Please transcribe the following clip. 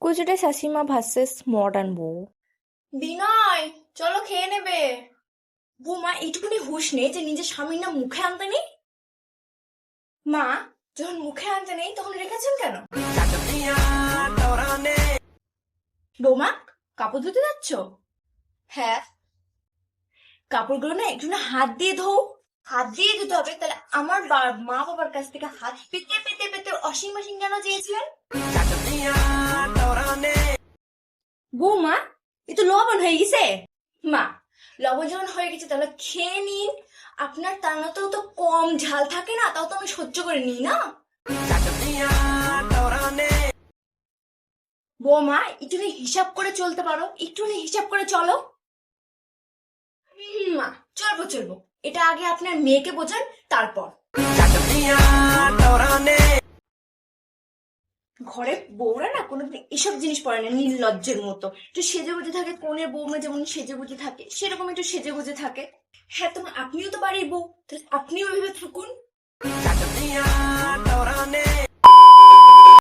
গুজরে শাশুড়িমা versus modern বউ। বিনয়, চলো খেয়ে নেবে। বৌমা, এইটুকুনি হুঁশ নেই যে নিজের স্বামীর নাম মুখে আনতে নেই? মা, যখন মুখে আনতে নেই তখন রেখেছেন কেন? বৌমা, কাপড় ধুতে যাচ্ছ? হ্যাঁ। কাপড়গুলো না একটু না হাত দিয়ে ধোও। হাত দিয়ে ধুতে হবে, তাহলে আমার মা বাবার কাছ থেকে হাত পেতে পেতে পেতে ওয়াশিং মেশিন কেন চেয়েছিলেন? বৌমা, এ তো লবণ হয়ে গেছে। মা, লবণ যখন হয়ে গেছে তাহলে খেয়ে নিন। আপনার তানাতেও তো কম ঝাল থাকে না, তাও তো আমি সহ্য করে নিই না। বৌমা, একটু হিসাব করে চলতে পারো, একটু হিসাব করে চলো। মা, চলবো চলবো, এটা আগে আপনার মেয়েকে বোঝান, তারপর। ঘরে বউরা না কোনোদিন এসব জিনিস পরে না, নির্লজ্জের মতো। একটু সেজে গুজে থাকে, কোনের বৌমা যেমন সেজে গুজে থাকে সেরকম একটু সেজে গুজে থাকে। হ্যাঁ, তোমার আপনিও তো বাড়ির বউ, তাহলে আপনিও ওইভাবে থাকুন।